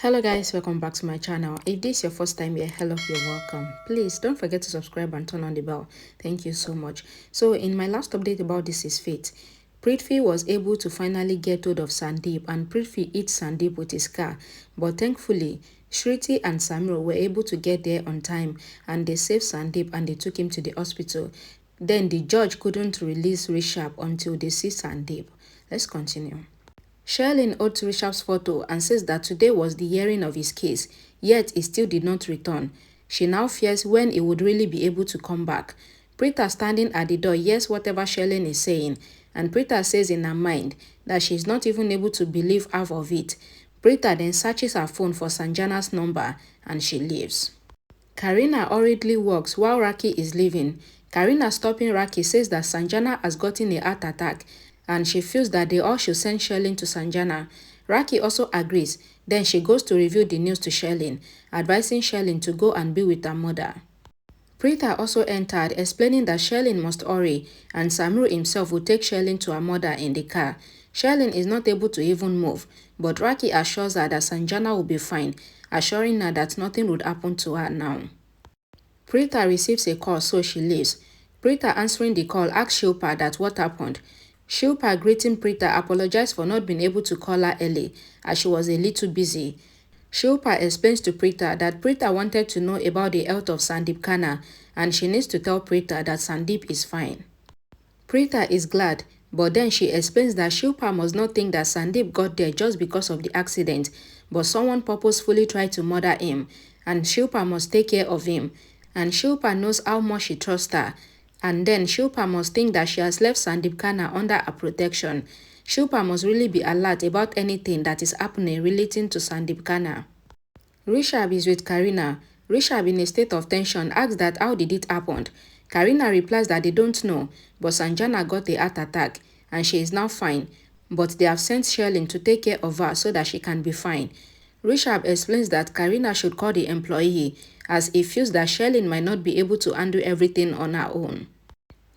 Hello guys, welcome back to my channel. If this is your first time here, hello, you're welcome. Please don't forget to subscribe and turn on the bell. Thank you so much. So in my last update about This Is Fate, Prithvi was able to finally get hold of Sandeep and Prithvi hit Sandeep with his car. But thankfully, Shriti and Samir were able to get there on time and they saved Sandeep and they took him to the hospital. Then the judge couldn't release Rishabh until they see Sandeep. Let's continue. Sherlyn owed Rishabh's photo and says that today was the hearing of his case, yet he still did not return. She now fears when he would really be able to come back. Preeta standing at the door hears whatever Sherlyn is saying, and Preeta says in her mind that she is not even able to believe half of it. Preeta then searches her phone for Sanjana's number and she leaves. Karina hurriedly walks while Raki is leaving. Karina stopping Raki says that Sanjana has gotten a heart attack and she feels that they all should send Sherlyn to Sanjana. Raki also agrees. Then she goes to reveal the news to Sherlyn, advising Sherlyn to go and be with her mother. Preeta also entered, explaining that Sherlyn must hurry and Samir himself will take Sherlyn to her mother in the car. Sherlyn is not able to even move, but Raki assures her that Sanjana will be fine, assuring her that nothing would happen to her now. Preeta receives a call, so she leaves. Preeta answering the call asks Shilpa that what happened. Shilpa, greeting Preeta, apologized for not being able to call her early as she was a little busy. Shilpa explains to Preeta that Preeta wanted to know about the health of Sandeep Khanna and she needs to tell Preeta that Sandeep is fine. Preeta is glad, but then she explains that Shilpa must not think that Sandeep got there just because of the accident, but someone purposefully tried to murder him, and Shilpa must take care of him, and Shilpa knows how much she trusts her, and then Shilpa must think that she has left Sandeep Khanna under her protection. Shilpa must really be alert about anything that is happening relating to Sandeep Khanna. Rishabh is with Karina. Rishabh, in a state of tension, asks that how did it happen. Karina replies that they don't know, but Sanjana got a heart attack and she is now fine, but they have sent Sherlyn to take care of her so that she can be fine. Rishabh explains that Karina should call the employee as he feels that Sherlyn might not be able to handle everything on her own.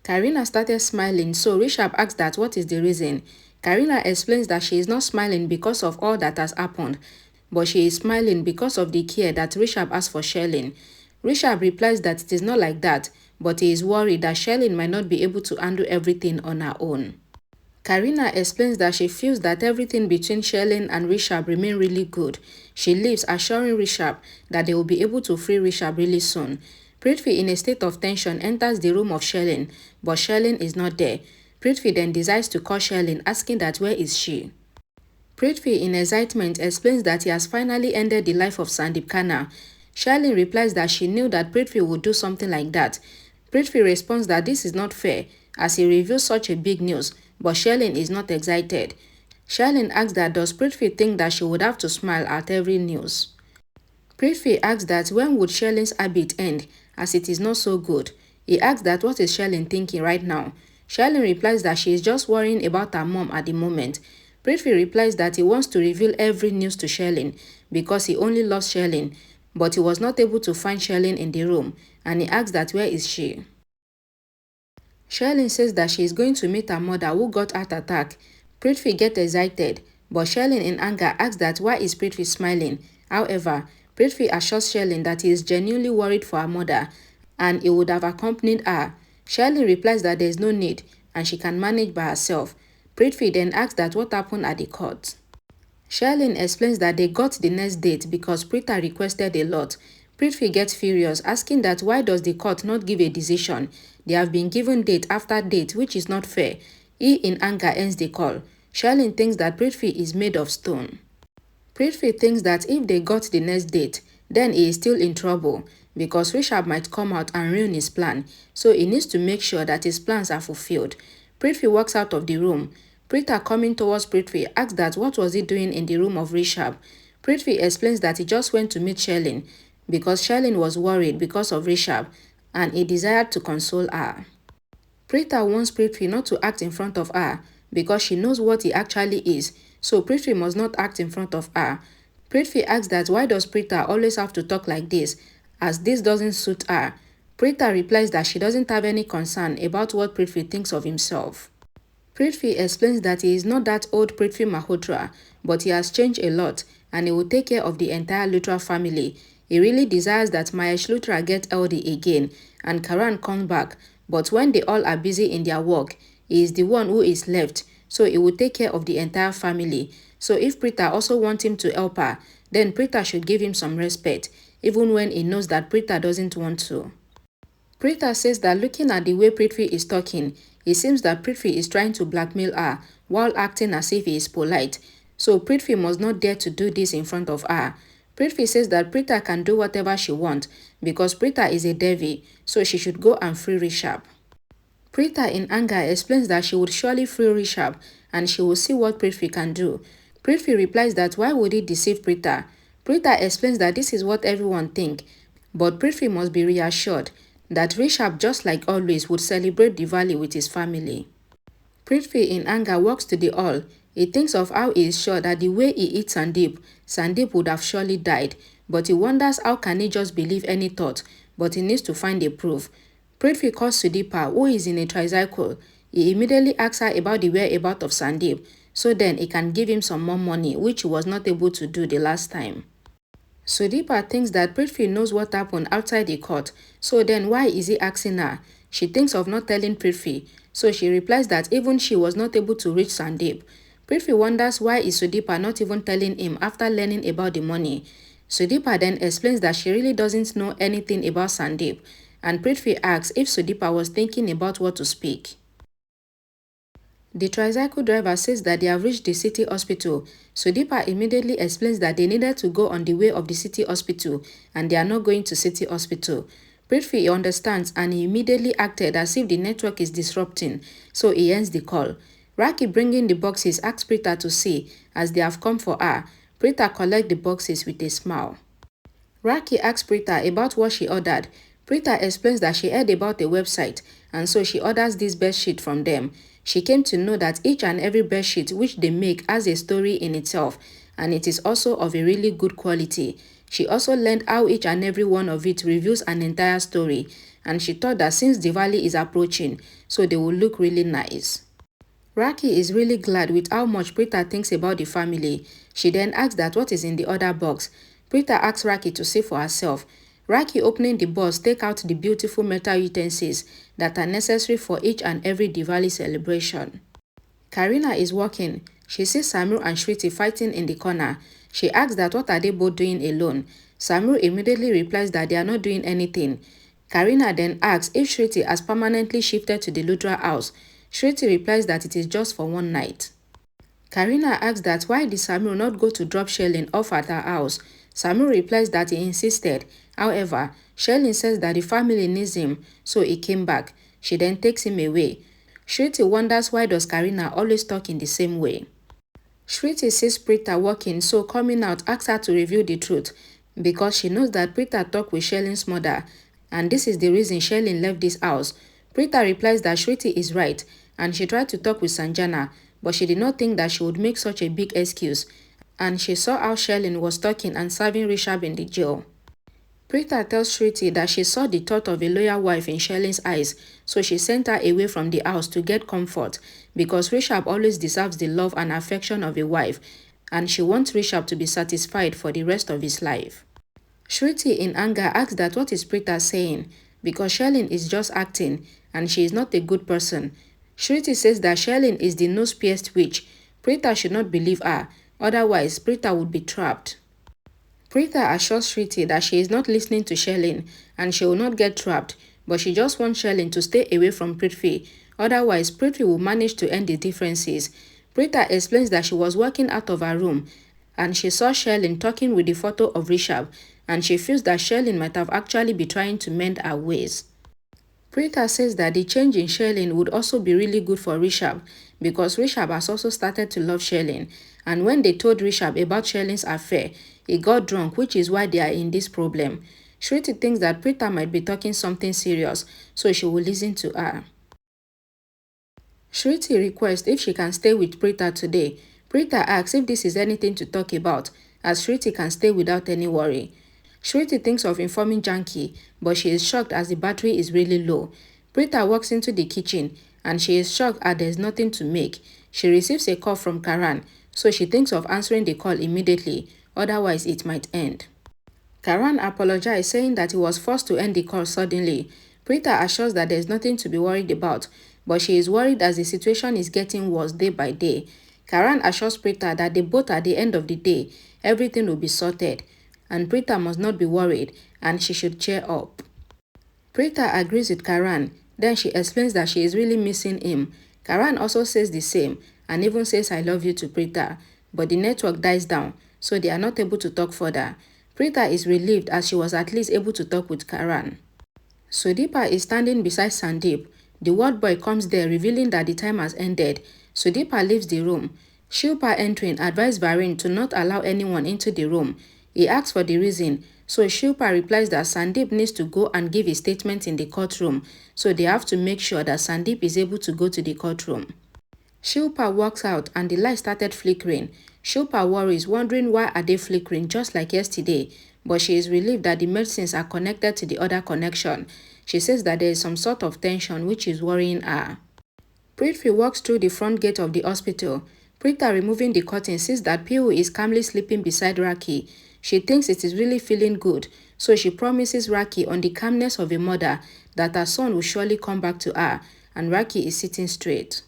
Karina started smiling, so Rishabh asks that what is the reason. Karina explains that she is not smiling because of all that has happened, but she is smiling because of the care that Rishabh has for Sherlyn. Rishabh replies that it is not like that, but he is worried that Sherlyn might not be able to handle everything on her own. Karina explains that she feels that everything between Sherlyn and Rishabh remain really good. She leaves, assuring Rishabh that they will be able to free Rishabh really soon. Prithvi, in a state of tension, enters the room of Sherlyn, but Sherlyn is not there. Prithvi then decides to call Sherlyn, asking that where is she. Prithvi, in excitement, explains that he has finally ended the life of Sandeep Khanna. Sherlyn replies that she knew that Prithvi would do something like that. Prithvi responds that this is not fair, as he reveals such a big news, but Sherlyn is not excited. Sherlyn asks that does Prithvi think that she would have to smile at every news. Prithvi asks that when would Sherlyn's habit end, as it is not so good. He asks that what is Sherlyn thinking right now. Sherlyn replies that she is just worrying about her mom at the moment. Prithvi replies that he wants to reveal every news to Sherlyn because he only loves Sherlyn, but he was not able to find Sherlyn in the room, and he asks that where is she. Sherlyn says that she is going to meet her mother who got heart attack. Prithvi gets excited, but Sherlyn in anger asks that why is Prithvi smiling. However, Prithvi assures Sherlyn that he is genuinely worried for her mother and he would have accompanied her. Sherlyn replies that there is no need and she can manage by herself. Prithvi then asks that what happened at the court. Sherlyn explains that they got the next date because Preeta requested a lot. Prithvi gets furious, asking that why does the court not give a decision? They have been given date after date, which is not fair. He in anger ends the call. Sherlyn thinks that Prithvi is made of stone. Prithvi thinks that if they got the next date, then he is still in trouble because Rishabh might come out and ruin his plan, so he needs to make sure that his plans are fulfilled. Prithvi walks out of the room. Preeta, coming towards Prithvi, asks that what was he doing in the room of Rishabh. Prithvi explains that he just went to meet Sherlyn because Sherlyn was worried because of Rishabh and he desired to console her. Preeta wants Prithvi not to act in front of her because she knows what he actually is, so Prithvi must not act in front of her. Prithvi asks that why does Preeta always have to talk like this, as this doesn't suit her. Preeta replies that she doesn't have any concern about what Prithvi thinks of himself. Prithvi explains that he is not that old Prithvi Malhotra, but he has changed a lot and he will take care of the entire Lutra family. He really desires that Mahesh Lutra get healthy again and Karan come back, but when they all are busy in their work, he is the one who is left, so he will take care of the entire family. So if Preeta also wants him to help her, then Preeta should give him some respect, even when he knows that Preeta doesn't want to. Preeta says that looking at the way Prithvi is talking, it seems that Prithvi is trying to blackmail her while acting as if he is polite. So Prithvi must not dare to do this in front of her. Prithvi says that Preeta can do whatever she wants because Preeta is a devi, so she should go and free Rishabh. Preeta in anger explains that she would surely free Rishabh and she will see what Prithvi can do. Prithvi replies that why would he deceive Preeta? Preeta explains that this is what everyone thinks, but Prithvi must be reassured that Rishabh, just like always, would celebrate Diwali with his family. Prithvi in anger walks to the hall. He thinks of how he is sure that the way he eats Sandeep, Sandeep would have surely died, but he wonders how can he just believe any thought, but he needs to find a proof. Prithvi calls Sudeepa, who is in a tricycle. He immediately asks her about the whereabouts of Sandeep, so then he can give him some more money, which he was not able to do the last time. Sudeepa thinks that Prithvi knows what happened outside the court, so then why is he asking her? She thinks of not telling Prithvi, so she replies that even she was not able to reach Sandeep. Prithvi wonders why is Sudeepa not even telling him after learning about the money. Sudeepa then explains that she really doesn't know anything about Sandeep, and Prithvi asks if Sudeepa was thinking about what to speak. The tricycle driver says that they have reached the city hospital. Sudeepa immediately explains that they needed to go on the way of the city hospital and they are not going to city hospital. Prithvi understands and he immediately acted as if the network is disrupting, so he ends the call. Raki bringing the boxes asks Preeta to see as they have come for her. Preeta collects the boxes with a smile. Raki asks Preeta about what she ordered. Preeta explains that she heard about a website and so she orders this bedsheet from them. She came to know that each and every bedsheet which they make has a story in itself and it is also of a really good quality. She also learned how each and every one of it reveals an entire story and she thought that since Diwali is approaching, so they will look really nice. Raki is really glad with how much Preeta thinks about the family. She then asks that what is in the other box. Preeta asks Raki to see for herself. Raki opening the box take out the beautiful metal utensils that are necessary for each and every Diwali celebration. Karina is walking. She sees Samir and Shriti fighting in the corner. She asks that what are they both doing alone. Samir immediately replies that they are not doing anything. Karina then asks if Shriti has permanently shifted to the Ludra house. Shriti replies that it is just for one night. Karina asks that why did Samir not go to drop Shelin off at her house. Samir replies that he insisted. However, Shelin says that the family needs him, so he came back. She then takes him away. Shriti wonders why does Karina always talk in the same way. Shriti sees Preeta walking, so coming out asks her to reveal the truth because she knows that Preeta talked with Shelin's mother and this is the reason Shelin left this house. Preeta replies that Shriti is right and she tried to talk with Sanjana, but she did not think that she would make such a big excuse and she saw how Shelin was talking and serving Rishabh in the jail. Preeta tells Shriti that she saw the thought of a loyal wife in Shelin's eyes, so she sent her away from the house to get comfort because Rishabh always deserves the love and affection of a wife and she wants Rishabh to be satisfied for the rest of his life. Shriti in anger asks that what is Preeta saying because Shelin is just acting and she is not a good person. Shriti says that Shelin is the nose-pierced witch. Preeta should not believe her, otherwise Preeta would be trapped. Preeta assures Shriti that she is not listening to Shelin and she will not get trapped, but she just wants Shelin to stay away from Prithvi, otherwise Prithvi will manage to end the differences. Preeta explains that she was walking out of her room and she saw Shelin talking with the photo of Rishabh and she feels that Shelin might have actually been trying to mend her ways. Preeta says that the change in Shelin would also be really good for Rishabh because Rishabh has also started to love Shelin and when they told Rishabh about Shelin's affair, he got drunk, which is why they are in this problem. Shriti thinks that Preeta might be talking something serious, so she will listen to her. Shriti requests if she can stay with Preeta today. Preeta asks if this is anything to talk about, as Shriti can stay without any worry. Shriti thinks of informing Janki, but she is shocked as the battery is really low. Preeta walks into the kitchen, and she is shocked as there is nothing to make. She receives a call from Karan, so she thinks of answering the call immediately. otherwise it might end. Karan apologized, saying that he was forced to end the call suddenly. Preeta assures that there is nothing to be worried about, but she is worried as the situation is getting worse day by day. Karan assures Preeta that they both at the end of the day, everything will be sorted, and Preeta must not be worried and she should cheer up. Preeta agrees with Karan, then she explains that she is really missing him. Karan also says the same and even says I love you to Preeta, but the network dies down, so they are not able to talk further. Preeta is relieved as she was at least able to talk with Karan. Sudeepa is standing beside Sandeep. The ward boy comes there revealing that the time has ended. Sudeepa leaves the room. Shilpa entering advised Varun to not allow anyone into the room. He asks for the reason, so Shilpa replies that Sandeep needs to go and give his statement in the courtroom, so they have to make sure that Sandeep is able to go to the courtroom. Shilpa walks out and the light started flickering. Shilpa worries, wondering why are they flickering just like yesterday, but she is relieved that the medicines are connected to the other connection. She says that there is some sort of tension which is worrying her. Prithvi walks through the front gate of the hospital. Preeta, removing the curtain, sees that Piu is calmly sleeping beside Raki. She thinks it is really feeling good, so she promises Raki on the calmness of a mother that her son will surely come back to her, and Raki is sitting straight.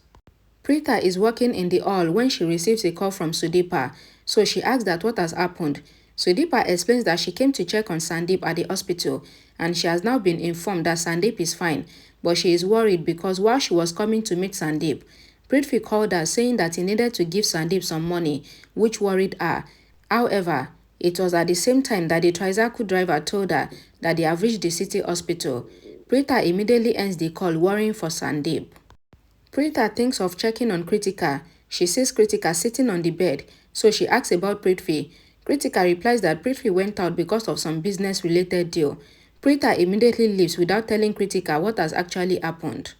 Preeta is walking in the hall when she receives a call from Sudeepa, so she asks that what has happened. Sudeepa explains that she came to check on Sandeep at the hospital and she has now been informed that Sandeep is fine, but she is worried because while she was coming to meet Sandeep, Prithvi called her saying that he needed to give Sandeep some money, which worried her. However, it was at the same time that the tricycle driver told her that they have reached the city hospital. Preeta immediately ends the call, worrying for Sandeep. Preeta thinks of checking on Kritika. She sees Kritika sitting on the bed, so she asks about Prithvi. Kritika replies that Prithvi went out because of some business-related deal. Preeta immediately leaves without telling Kritika what has actually happened.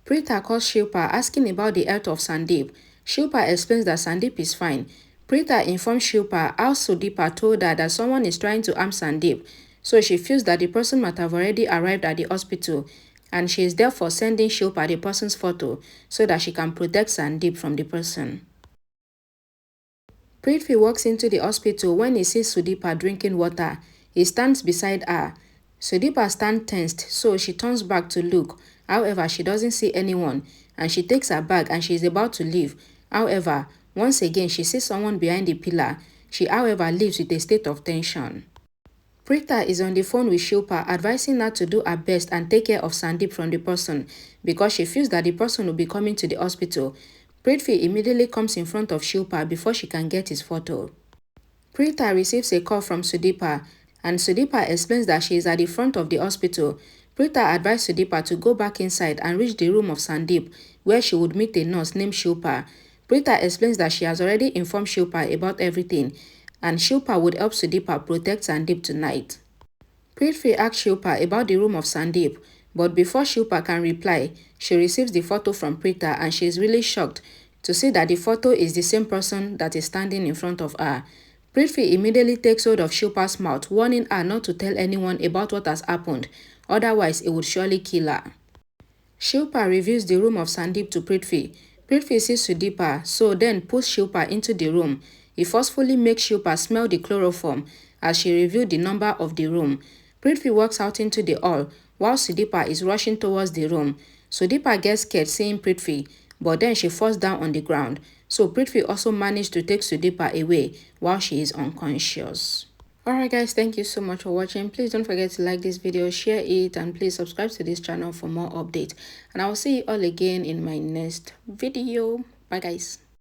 Preeta calls Shilpa asking about the health of Sandeep. Shilpa explains that Sandeep is fine. Preeta informs Shilpa how Sudeepa told her that someone is trying to harm Sandeep, so she feels that the person might have already arrived at the hospital, and she is therefore sending Shilpa the person's photo so that she can protect Sandeep from the person. Prithvi walks into the hospital when he sees Sudeepa drinking water. He stands beside her. Sudeepa stands tensed, so she turns back to look. However, she doesn't see anyone, and she takes her bag and she is about to leave. However, once again she sees someone behind the pillar. She, however, leaves with a state of tension. Preeta is on the phone with Shilpa, advising her to do her best and take care of Sandeep from the person because she feels that the person will be coming to the hospital. Prithvi immediately comes in front of Shilpa before she can get his photo. Preeta receives a call from Sudeepa, and Sudeepa explains that she is at the front of the hospital. Preeta advised Sudeepa to go back inside and reach the room of Sandeep, where she would meet a nurse named Shilpa. Preeta explains that she has already informed Shilpa about everything, and Shilpa would help Sudeepa protect Sandeep tonight. Prithvi asks Shilpa about the room of Sandeep, but before Shilpa can reply, she receives the photo from Preeta and she is really shocked to see that the photo is the same person that is standing in front of her. Prithvi immediately takes hold of Shilpa's mouth, warning her not to tell anyone about what has happened, otherwise it would surely kill her. Shilpa reveals the room of Sandeep to Prithvi. Prithvi sees Sudeepa, so then pulls Shilpa into the room. He forcefully makes Shilpa smell the chloroform as she revealed the number of the room. Prithvi walks out into the hall while Sudeepa is rushing towards the room. Sudeepa gets scared seeing Prithvi, but then she falls down on the ground. So Prithvi also managed to take Sudeepa away while she is unconscious. Alright guys, thank you so much for watching. Please don't forget to like this video, share it, and please subscribe to this channel for more updates. And I will see you all again in my next video. Bye guys.